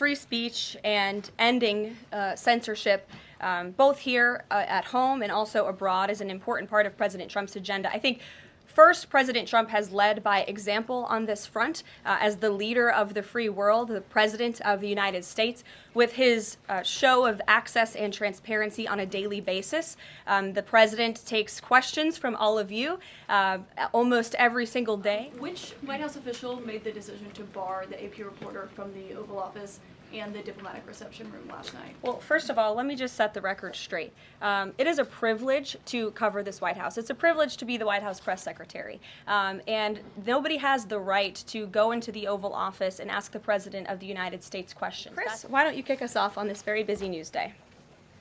free speech and ending censorship, both here at home and also abroad, is an important part of President Trump's agenda. I think first, President Trump has led by example on this front as the leader of the free world, the president of the United States, with his show of access and transparency on a daily basis. The president takes questions from all of you almost every single day. Which White House official made the decision to bar the AP reporter from the Oval Office and the diplomatic reception room last night? Well, first of all, let me just set the record straight. It is a privilege to cover this White House. It's a privilege to be the White House press secretary. And nobody has the right to go into the Oval Office and ask the President of the United States questions. Chris, why don't you kick us off on this very busy news day?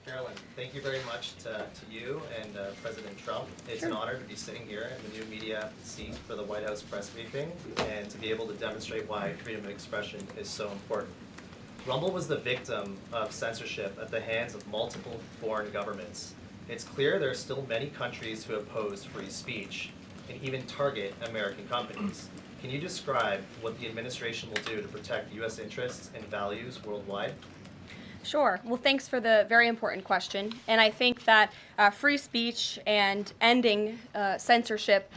Karoline, thank you very much to you and President Trump. It's an honor to be sitting here in the new media seat for the White House press briefing and to be able to demonstrate why freedom of expression is so important. Rumble was the victim of censorship at the hands of multiple foreign governments. It's clear there are still many countries who oppose free speech and even target American companies. Can you describe what the administration will do to protect U.S. interests and values worldwide? Sure. Well, thanks for the very important question. And I think that free speech and ending censorship,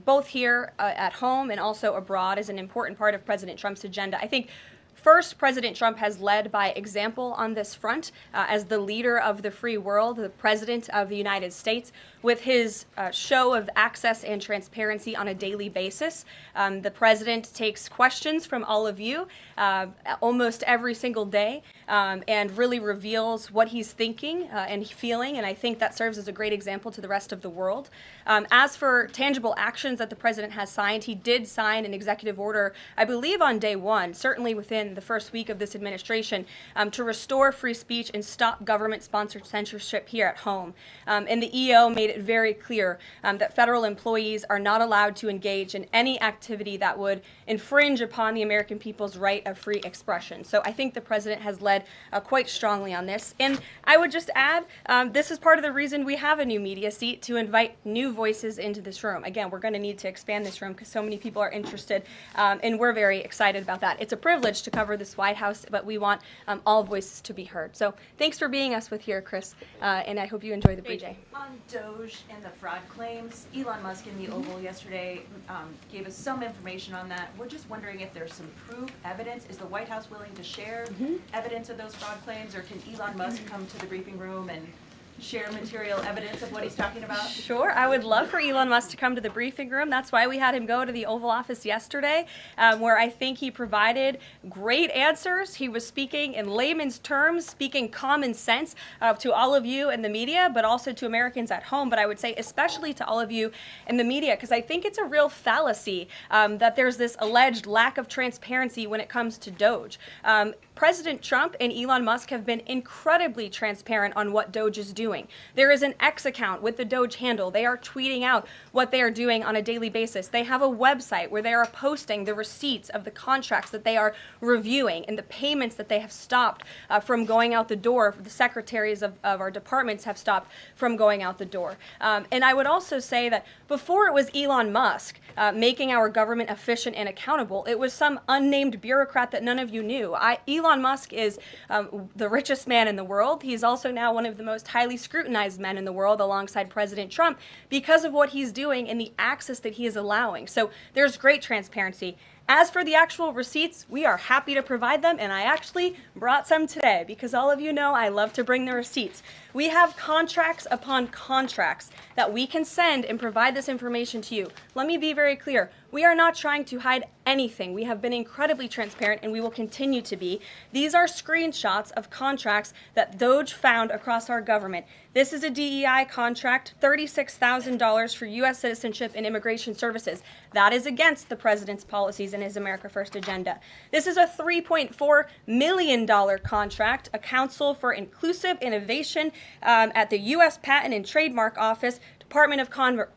both here at home and also abroad, is an important part of President Trump's agenda. I think first, President Trump has led by example on this front as the leader of the free world, the president of the United States, with his show of access and transparency on a daily basis. The president takes questions from all of you almost every single day and really reveals what he's thinking and feeling, and I think that serves as a great example to the rest of the world. As for tangible actions that the president has signed, he did sign an executive order, I believe on day one, certainly within the first week of this administration, to restore free speech and stop government-sponsored censorship here at home. And the EO made it very clear that federal employees are not allowed to engage in any activity that would infringe upon the American people's right of free expression. So I think the president has led quite strongly on this. And I would just add, this is part of the reason we have a new media seat, to invite new voices into this room. Again, we're going to need to expand this room because so many people are interested, and we're very excited about that. It's a privilege to cover this White House, but we want all voices to be heard. So thanks for being us with here, Chris, and I hope you enjoy the briefing. On DOJ and the fraud claims, Elon Musk in the Oval yesterday gave us some information on that. We're just wondering if there's some proof, evidence. Is the White House willing to share evidence of those fraud claims, or can Elon Musk come to the briefing room and share material evidence of what he's talking about? Sure. I would love for Elon Musk to come to the briefing room. That's why we had him go to the Oval Office yesterday, where I think he provided great answers. He was speaking in layman's terms, speaking common sense to all of you in the media, but also to Americans at home. But I would say especially to all of you in the media, because I think it's a real fallacy that there's this alleged lack of transparency when it comes to DOJ. President Trump and Elon Musk have been incredibly transparent on what DOJ is doing. There is an X account with the DOJ handle. They are tweeting out what they are doing on a daily basis. They have a website where they are posting the receipts of the contracts that they are reviewing and the payments that they have stopped from going out the door. The secretaries of our departments have stopped from going out the door. And I would also say that before it was Elon Musk making our government efficient and accountable, it was some unnamed bureaucrat that none of you knew. Elon Musk is the richest man in the world. He's also now one of the most highly scrutinized men in the world alongside President Trump because of what he's doing and the access that he is allowing. So there's great transparency. As for the actual receipts, we are happy to provide them, and I actually brought some today because all of you know I love to bring the receipts. We have contracts upon contracts that we can send and provide this information to you. Let me be very clear. We are not trying to hide anything. We have been incredibly transparent, and we will continue to be. These are screenshots of contracts that DOJ found across our government. This is a DEI contract, $36,000 for U.S. citizenship and immigration services. That is against the president's policies and his America First agenda. This is a $3.4 million contract, a Council for Inclusive Innovation at the U.S. Patent and Trademark Office, Department of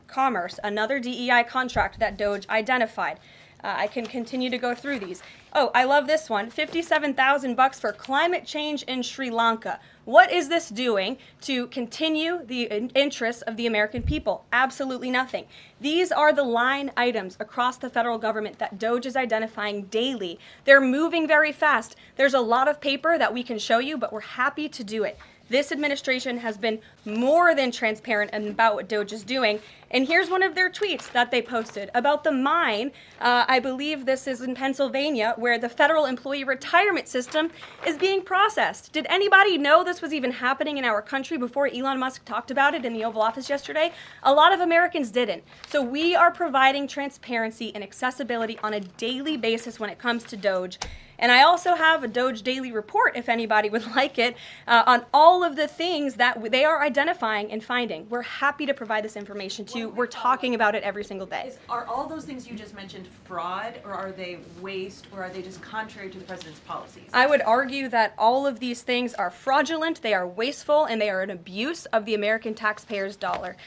Commerce, another DEI contract that DOJ identified. I can continue to go through these. Oh, I love this one. $57,000 for climate change in Sri Lanka. What is this doing to continue the interests of the American people? Absolutely nothing. These are the line items across the federal government that DOGE is identifying daily. They're moving very fast. There's a lot of paper that we can show you, but we're happy to do it. This administration has been more than transparent about what DOGE is doing. And here's one of their tweets that they posted about the mine. I believe this is in Pennsylvania, where the federal employee retirement system is being processed. Did anybody know this was even happening in our country before Elon Musk talked about it in the Oval Office yesterday? A lot of Americans didn't. So we are providing transparency and accessibility on a daily basis when it comes to DOGE. And I also have a DOGE daily report, if anybody would like it, on all of the things that they are identifying and finding. We're happy to provide this information to you. We're talking about it every single day. Are all those things you just mentioned fraud, or are they waste, or are they just contrary to the president's policies? I would argue that all of these things are fraudulent, they are wasteful, and they are an abuse of the American taxpayer's dollar.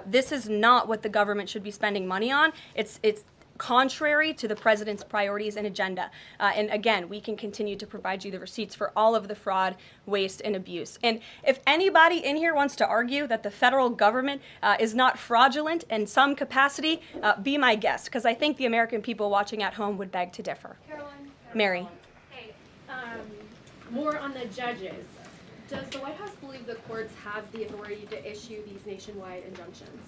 This is not what the government should be spending money on. It's contrary to the president's priorities and agenda. And again, we can continue to provide you the receipts for all of the fraud, waste, and abuse. And if anybody in here wants to argue that the federal government is not fraudulent in some capacity, be my guest, because I think the American people watching at home would beg to differ. Caroline. Mary. Hey, more on the judges. Does the White House believe the courts have the authority to issue these nationwide injunctions?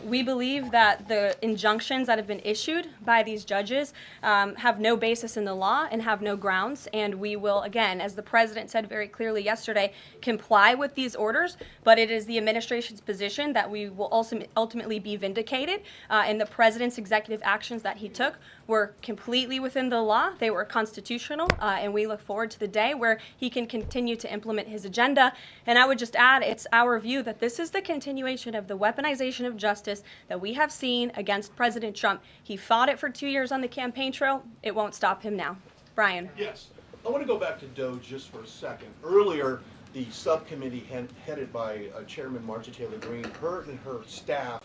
We believe that the injunctions that have been issued by these judges have no basis in the law and have no grounds, and we will, again, as the president said very clearly yesterday, comply with these orders, but it is the administration's position that we will ultimately be vindicated, and the president's executive actions that he took were completely within the law, they were constitutional, and we look forward to the day where he can continue to implement his agenda. And I would just add, it's our view that this is the continuation of the weaponization of justice that we have seen against President Trump. He fought it for 2 years on the campaign trail. It won't stop him now. Brian. Yes. I want to go back to DOGE just for a second. Earlier, the subcommittee headed by Chairman Marcia Taylor Greene, her and her staff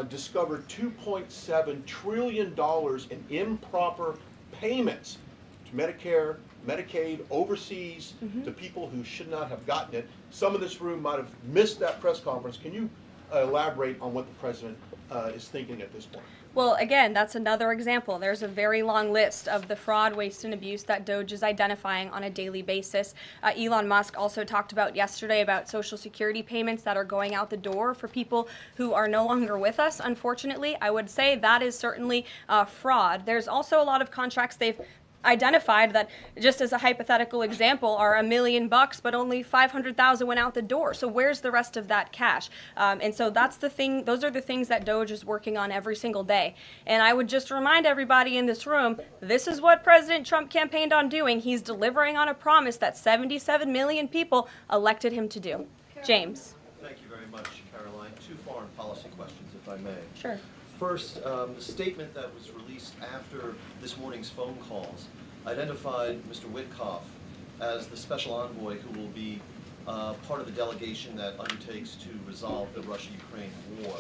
discovered $2.7 trillion in improper payments to Medicare, Medicaid, overseas, to people who should not have gotten it. Some in this room might have missed that press conference. Can you elaborate on what the president is thinking at this point? Well, again, that's another example. There's a very long list of the fraud, waste, and abuse that DOGE is identifying on a daily basis. Elon Musk also talked about yesterday about Social Security payments that are going out the door for people who are no longer with us, unfortunately. I would say that is certainly fraud. There's also a lot of contracts they've identified that, just as a hypothetical example, are $1 million, but only 500,000 went out the door. So where's the rest of that cash? And so that's the thing. Those are the things that DOGE is working on every single day. And I would just remind everybody in this room, this is what President Trump campaigned on doing. He's delivering on a promise that 77 million people elected him to do. James. Thank you very much, Caroline. Two foreign policy questions, if I may. Sure. First, the statement that was released after this morning's phone calls identified Mr. Witkoff as the special envoy who will be part of the delegation that undertakes to resolve the Russia-Ukraine war.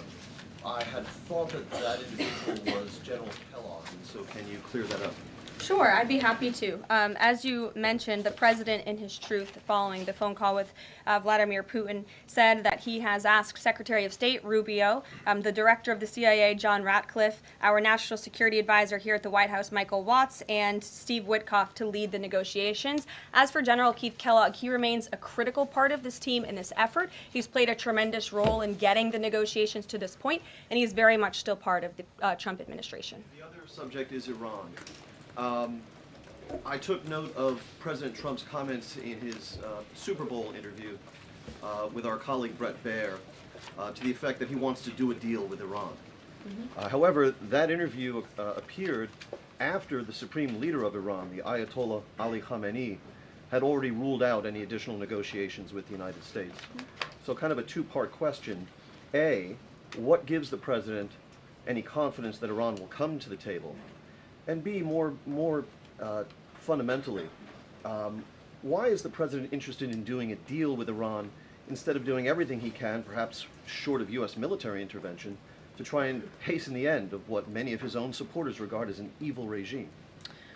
I had thought that that individual was General Kellogg, and so can you clear that up? Sure, I'd be happy to. As you mentioned, the president, in his truth, following the phone call with Vladimir Putin, said that he has asked Secretary of State Rubio, the director of the CIA, John Ratcliffe, our national security advisor here at the White House, Michael Watts, and Steve Witkoff to lead the negotiations. As for General Keith Kellogg, he remains a critical part of this team in this effort. He's played a tremendous role in getting the negotiations to this point, and he's very much still part of the Trump administration. The other subject is Iran. I took note of President Trump's comments in his Super Bowl interview with our colleague Brett Baer to the effect that he wants to do a deal with Iran. However, that interview appeared after the supreme leader of Iran, the Ayatollah Ali Khamenei, had already ruled out any additional negotiations with the United States. So kind of a two-part question. A, what gives the president any confidence that Iran will come to the table? And B, more fundamentally, why is the president interested in doing a deal with Iran instead of doing everything he can, perhaps short of U.S. military intervention, to try and hasten the end of what many of his own supporters regard as an evil regime?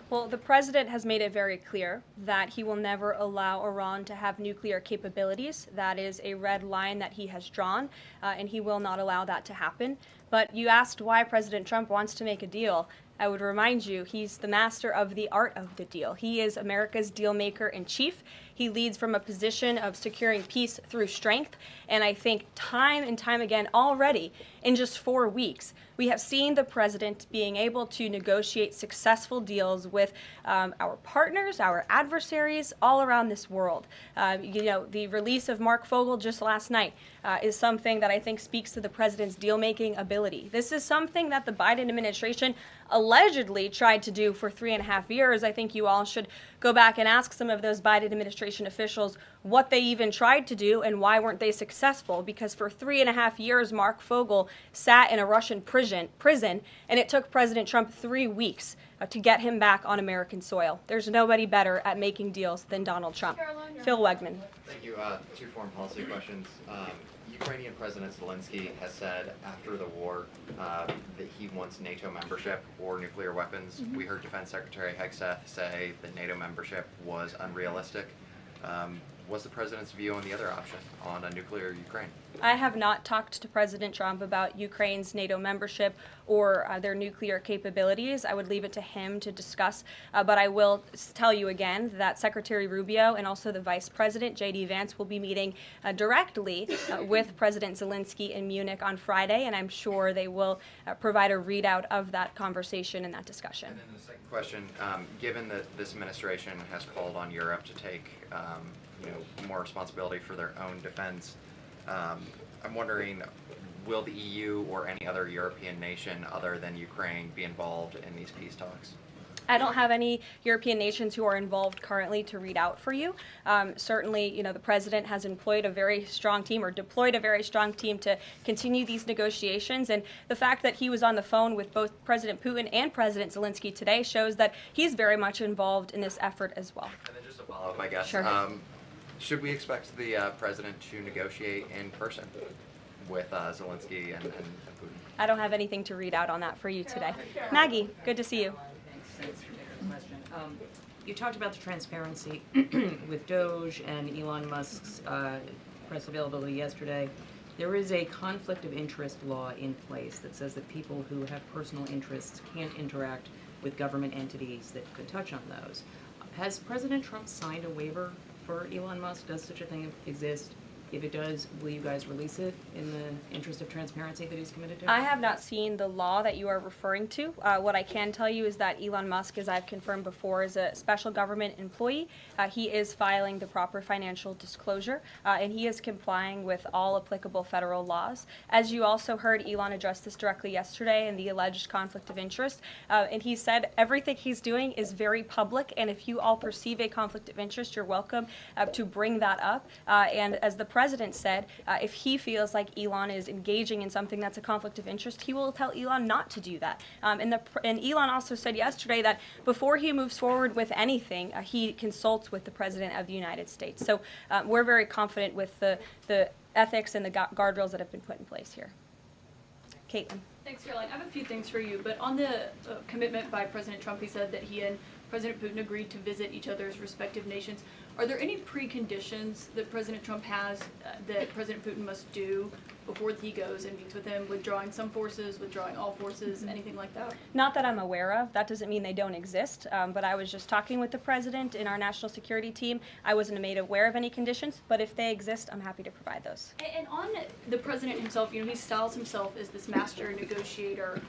Well, the president has made it very clear that he will never allow Iran to have nuclear capabilities. That is a red line that he has drawn, and he will not allow that to happen. But you asked why President Trump wants to make a deal. I would remind you, he's the master of the art of the deal. He is America's deal maker in chief. He leads from a position of securing peace through strength. And I think time and time again already, in just 4 weeks, we have seen the president being able to negotiate successful deals with our partners, our adversaries all around this world. The release of Mark Fogel just last night is something that I think speaks to the president's deal-making ability. This is something that the Biden administration allegedly tried to do for 3.5 years. I think you all should go back and ask some of those Biden administration officials what they even tried to do and why weren't they successful, because for 3.5 years Mark Fogel sat in a Russian prison and it took President Trump 3 weeks to get him back on American soil. There's nobody better at making deals than Donald Trump. Phil Wegman. Thank you. 2 foreign policy questions. Ukrainian President Zelensky has said after the war that he wants NATO membership or nuclear weapons. We heard Defense Secretary Hegseth say that NATO membership was unrealistic. What's the president's view on the other option, on a nuclear Ukraine? I have not talked to President Trump about Ukraine's NATO membership or their nuclear capabilities. I would leave it to him to discuss. But I will tell you again that Secretary Rubio and also the Vice President, J.D. Vance, will be meeting directly with President Zelensky in Munich on Friday, and I'm sure they will provide a readout of that conversation and that discussion. And then the second question, given that this administration has called on Europe to take more responsibility for their own defense, I'm wondering, will the EU or any other European nation other than Ukraine be involved in these peace talks? I don't have any European nations who are involved currently to read out for you. Certainly, the president has employed a very strong team or deployed a very strong team to continue these negotiations. And the fact that he was on the phone with both President Putin and President Zelensky today shows that he's very much involved in this effort as well. And then just a follow-up, I guess. Sure. Should we expect the president to negotiate in person with Zelensky and Putin? I don't have anything to read out on that for you today. Maggie, good to see you. Thanks for taking the question. You talked about the transparency with Doge and Elon Musk's press availability yesterday. There is a conflict of interest law in place that says that people who have personal interests can't interact with government entities that could touch on those. Has President Trump signed a waiver for Elon Musk? Does such a thing exist? If it does, will you guys release it in the interest of transparency that he's committed to? I have not seen the law that you are referring to. What I can tell you is that Elon Musk, as I've confirmed before, is a special government employee. He is filing the proper financial disclosure, and he is complying with all applicable federal laws. As you also heard, Elon address this directly yesterday in the alleged conflict of interest, and he said everything he's doing is very public, and if you all perceive a conflict of interest, you're welcome to bring that up. And as the president said, if he feels like Elon is engaging in something that's a conflict of interest, he will tell Elon not to do that. And Elon also said yesterday that before he moves forward with anything, he consults with the President of the United States. So we're very confident with the ethics and the guardrails that have been put in place here. Caitlin. Thanks, Caroline. I have a few things for you, but on the commitment by President Trump, he said that he and President Putin agreed to visit each other's respective nations. Are there any preconditions that President Trump has that President Putin must do before he goes and meets with him, withdrawing some forces, withdrawing all forces, anything like that? Not that I'm aware of. That doesn't mean they don't exist, but I was just talking with the president in our national security team. I wasn't made aware of any conditions, but if they exist, I'm happy to provide those. And on the president himself, he styles himself as this master negotiator.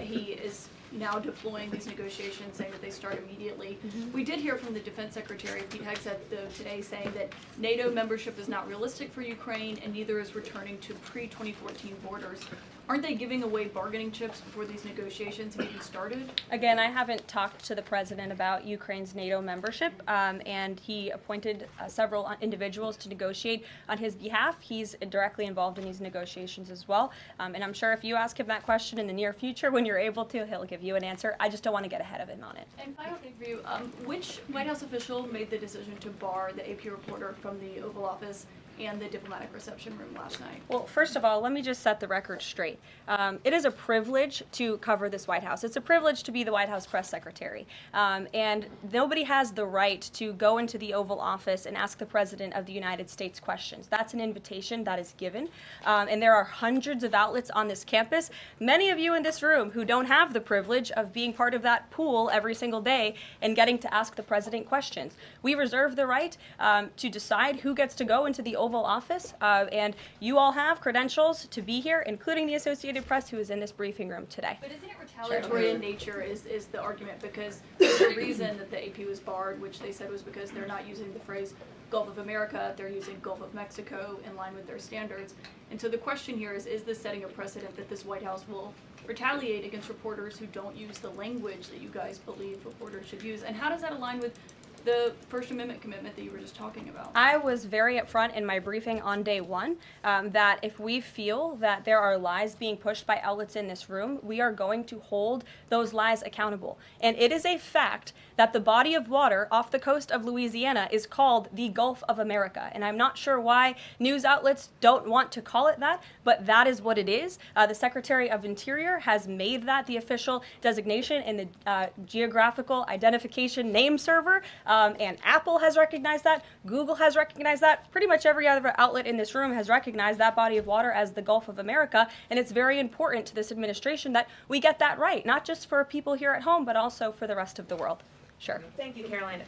He is now deploying these negotiations, saying that they start immediately. We did hear from the Defense Secretary, Pete Hegseth, though, today saying that NATO membership is not realistic for Ukraine and neither is returning to pre-2014 borders. Aren't they giving away bargaining chips before these negotiations have even started? Again, I haven't talked to the president about Ukraine's NATO membership, and he appointed several individuals to negotiate on his behalf. He's directly involved in these negotiations as well, and I'm sure if you ask him that question in the near future, when you're able to, he'll give you an answer. I just don't want to get ahead of him on it. And final thing for you, which White House official made the decision to bar the AP reporter from the Oval Office and the diplomatic reception room last night? Well, first of all, let me just set the record straight. It is a privilege to cover this White House. It's a privilege to be the White House press secretary. And nobody has the right to go into the Oval Office and ask the President of the United States questions. That's an invitation that is given. And there are hundreds of outlets on this campus, many of you in this room who don't have the privilege of being part of that pool every single day and getting to ask the President questions. We reserve the right to decide who gets to go into the Oval Office, and you all have credentials to be here, including the Associated Press, who is in this briefing room today. But isn't it retaliatory in nature is the argument, because the reason that the AP was barred, which they said was because they're not using the phrase Gulf of America, they're using Gulf of Mexico in line with their standards. And so the question here is this setting a precedent that this White House will retaliate against reporters who don't use the language that you guys believe reporters should use? And how does that align with the First Amendment commitment that you were just talking about? I was very upfront in my briefing on day one that if we feel that there are lies being pushed by outlets in this room, we are going to hold those lies accountable. And it is a fact that the body of water off the coast of Louisiana is called the Gulf of America. And I'm not sure why news outlets don't want to call it that, but that is what it is. The Secretary of Interior has made that the official designation in the Geographical Identification Name Server. And Apple has recognized that, Google has recognized that, pretty much every other outlet in this room has recognized that body of water as the Gulf of America, and it's very important to this administration that we get that right, not just for people here at home, but also for the rest of the world. Sure. Thank you, Karoline.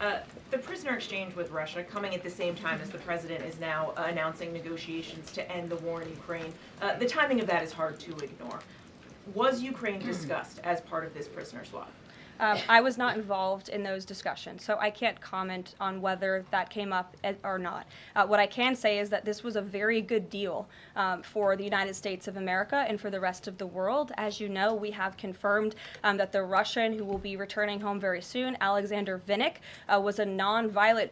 The prisoner exchange with Russia coming at the same time as the president is now announcing negotiations to end the war in Ukraine. The timing of that is hard to ignore. Was Ukraine discussed as part of this prisoner swap? I was not involved in those discussions, so I can't comment on whether that came up or not. What I can say is that this was a very good deal for the United States of America and for the rest of the world. As you know, we have confirmed that the Russian who will be returning home very soon, Alexander Vinnik, was a non-violent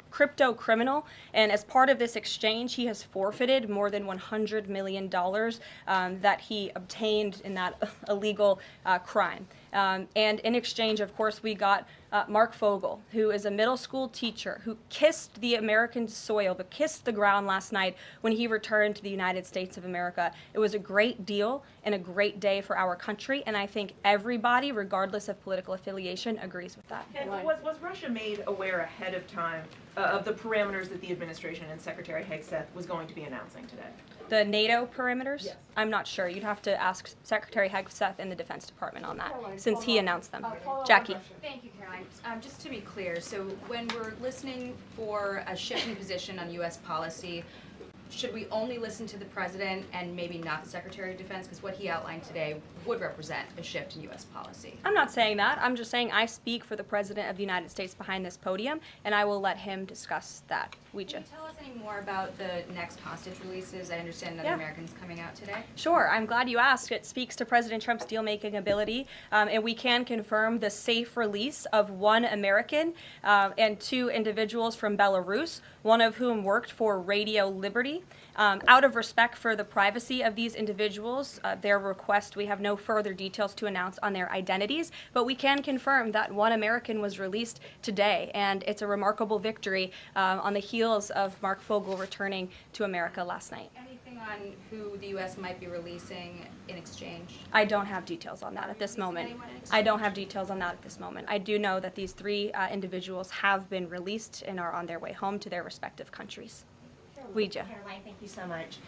crypto criminal, and as part of this exchange, he has forfeited more than $100 million that he obtained in that illegal crime. And in exchange, of course, we got Mark Fogel, who is a middle school teacher who kissed the American soil, but kissed the ground last night when he returned to the United States of America. It was a great deal and a great day for our country, and I think everybody, regardless of political affiliation, agrees with that. And was Russia made aware ahead of time of the parameters that the administration and Secretary Hegseth was going to be announcing today? The NATO perimeters? Yes. I'm not sure. You'd have to ask Secretary Hegseth in the Defense Department on that, since he announced them. Jackie. Thank you, Karoline. Just to be clear, so when we're listening for a shift in position on U.S. policy, should we only listen to the President and maybe not the Secretary of Defense? Because what he outlined today would represent a shift in U.S. policy. I'm not saying that. I'm just saying I speak for the President of the United States behind this podium, and I will let him discuss that. Can you tell us any more about the next hostage releases? I understand another American's coming out today. Sure. I'm glad you asked. It speaks to President Trump's deal-making ability, and we can confirm the safe release of one American and two individuals from Belarus, one of whom worked for Radio Liberty. Out of respect for the privacy of these individuals, their request, we have no further details to announce on their identities, but we can confirm that one American was released today, and it's a remarkable victory on the heels of Mark Fogel returning to America last night. Anything on who the U.S. might be releasing in exchange? I don't have details on that at this moment. I don't have details on that at this moment. I do know that these three individuals have been released and are on their way home to their respective countries. Karoline, thank you so much.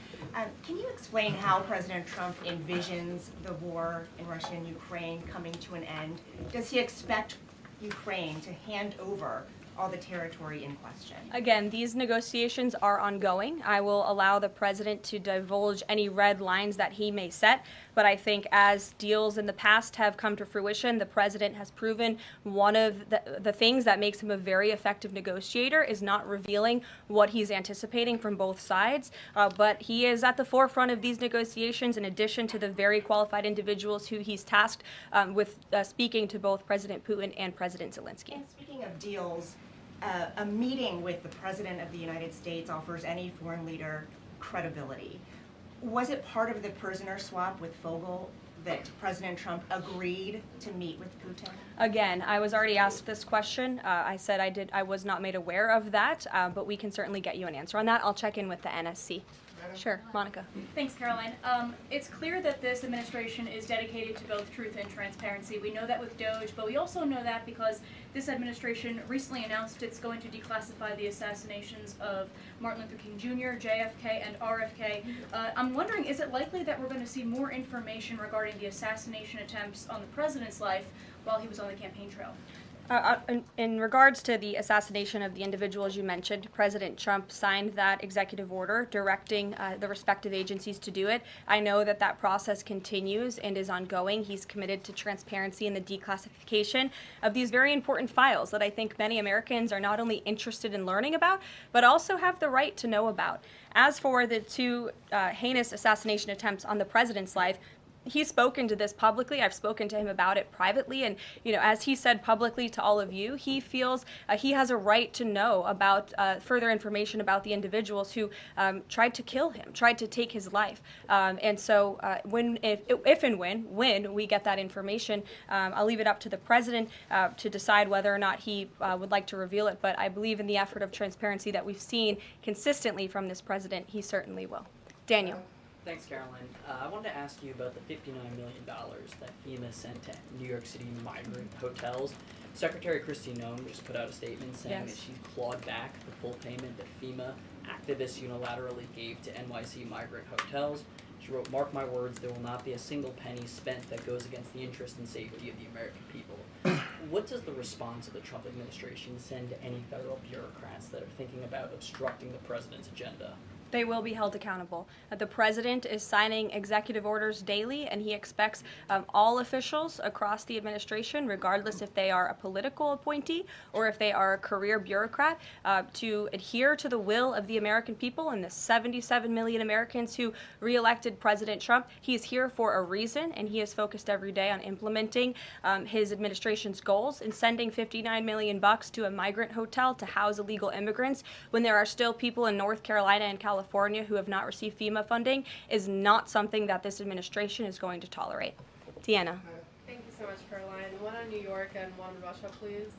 Can you explain how President Trump envisions the war in Russia and Ukraine coming to an end? Does he expect Ukraine to hand over all the territory in question? Again, these negotiations are ongoing. I will allow the president to divulge any red lines that he may set, but I think as deals in the past have come to fruition, the president has proven one of the things that makes him a very effective negotiator is not revealing what he's anticipating from both sides, but he is at the forefront of these negotiations in addition to the very qualified individuals who he's tasked with speaking to both President Putin and President Zelensky. And speaking of deals, a meeting with the President of the United States offers any foreign leader credibility. Was it part of the prisoner swap with Fogel that President Trump agreed to meet with Putin? Again, I was already asked this question. I said I was not made aware of that, but we can certainly get you an answer on that. I'll check in with the NSC. Sure, Monica. Thanks, Caroline. It's clear that this administration is dedicated to both truth and transparency. We know that with Doge, but we also know that because this administration recently announced it's going to declassify the assassinations of Martin Luther King Jr., JFK, and RFK. I'm wondering, is it likely that we're going to see more information regarding the assassination attempts on the president's life while he was on the campaign trail? In regards to the assassination of the individuals you mentioned, President Trump signed that executive order directing the respective agencies to do it. I know that that process continues and is ongoing. He's committed to transparency in the declassification of these very important files that I think many Americans are not only interested in learning about, but also have the right to know about. As for the two heinous assassination attempts on the president's life, he's spoken to this publicly. I've spoken to him about it privately, and as he said publicly to all of you, he feels he has a right to know about further information about the individuals who tried to kill him, tried to take his life. And so, if and when we get that information, I'll leave it up to the president to decide whether or not he would like to reveal it. But I believe in the effort of transparency that we've seen consistently from this president, he certainly will. Daniel. Thanks, Caroline. I wanted to ask you about the $59 million that FEMA sent to New York City migrant hotels. Secretary Kristi Noem just put out a statement saying that she clawed back the full payment that FEMA activists unilaterally gave to NYC migrant hotels. She wrote, "Mark my words, there will not be a single penny spent that goes against the interest and safety of the American people." What does the response of the Trump administration send to any federal bureaucrats that are thinking about obstructing the president's agenda? They will be held accountable. The president is signing executive orders daily, and he expects all officials across the administration, regardless if they are a political appointee or if they are a career bureaucrat, to adhere to the will of the American people and the 77 million Americans who reelected President Trump. He is here for a reason, and he is focused every day on implementing his administration's goals and sending $59 million to a migrant hotel to house illegal immigrants when there are still people in North Carolina and California who have not received FEMA funding is not something that this administration is going to tolerate. Deanna. Thank you so much, Caroline. One on New York and one on Russia, please.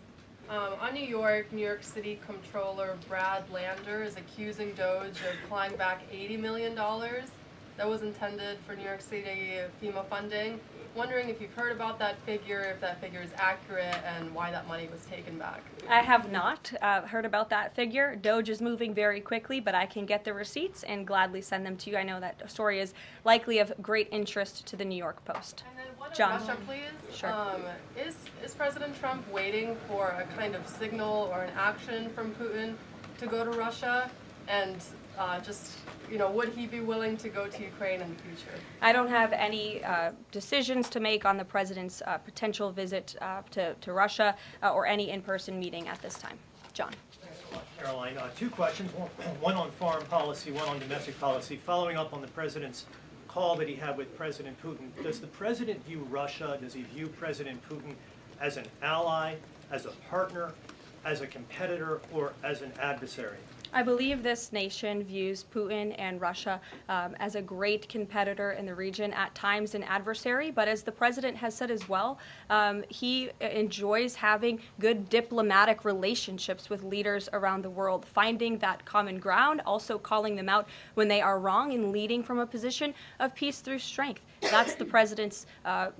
On New York City Comptroller Brad Lander is accusing Doge of clawing back $80 million that was intended for New York City FEMA funding. Wondering if you've heard about that figure, if that figure is accurate, and why that money was taken back. I have not heard about that figure. Doge is moving very quickly, but I can get the receipts and gladly send them to you. I know that story is likely of great interest to the New York Post. And then one John. on Russia, please. Sure. Is President Trump waiting for a kind of signal or an action from Putin to go to Russia? And would he be willing to go to Ukraine in the future? I don't have any decisions to make on the president's potential visit to Russia or any in-person meeting at this time. John. Thanks a lot, Caroline. Two questions, one on foreign policy, one on domestic policy. Following up on the president's call that he had with President Putin, does the president view Russia, does he view President Putin as an ally, as a partner, as a competitor, or as an adversary? I believe this nation views Putin and Russia as a great competitor in the region, at times an adversary, but as the president has said as well, he enjoys having good diplomatic relationships with leaders around the world, finding that common ground, also calling them out when they are wrong, and leading from a position of peace through strength. That's the president's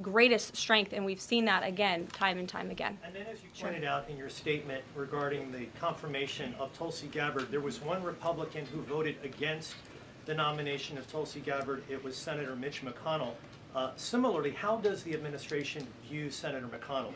greatest strength, and we've seen that again, time and time again. And then as you pointed out in your statement regarding the confirmation of Tulsi Gabbard, there was one Republican who voted against the nomination of Tulsi Gabbard. It was Senator Mitch McConnell. Similarly, how does the administration view Senator McConnell?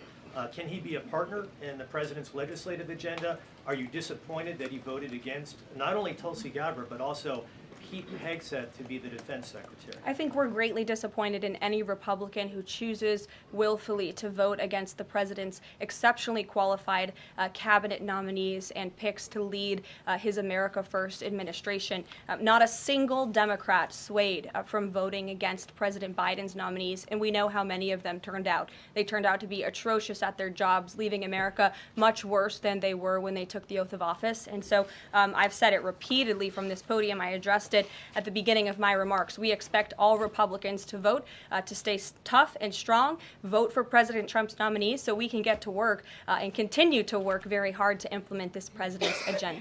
Can he be a partner in the president's legislative agenda? Are you disappointed that he voted against not only Tulsi Gabbard, but also Pete Hegseth to be the defense secretary? I think we're greatly disappointed in any Republican who chooses willfully to vote against the president's exceptionally qualified cabinet nominees and picks to lead his America First administration. Not a single Democrat swayed from voting against President Biden's nominees, and we know how many of them turned out. They turned out to be atrocious at their jobs, leaving America much worse than they were when they took the oath of office. And so I've said it repeatedly from this podium. I addressed it stated at the beginning of my remarks. We expect all Republicans to vote, to stay tough and strong, vote for President Trump's nominees so we can get to work and continue to work very hard to implement this president's agenda.